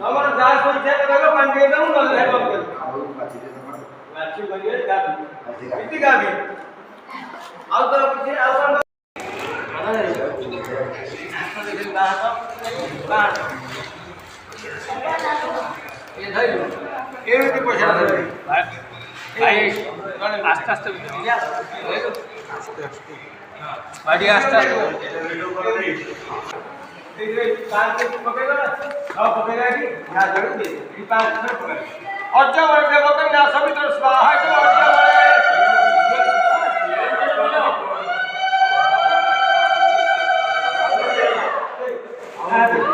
আমার যা করছে দেখো পান্ডে দাও না দেখো লাচি বলিয়ে গাবি ইতি গাবি আউ তো কিছু আউ আনা রে হাতে দেখেন বাহ এ ধইলো এমনি পয়সা ধরে ভাই আস্তে আস্তে আস্তে আস্তে বাড়ি আস্তে আস্তে এই যে কাল के पकड़ेगा ना हां पकड़ेगा कि यहां जरूर दे ये पांच से पकड़ और जब और देखो कि ना सभी तरफ स्वाहा है तो और जब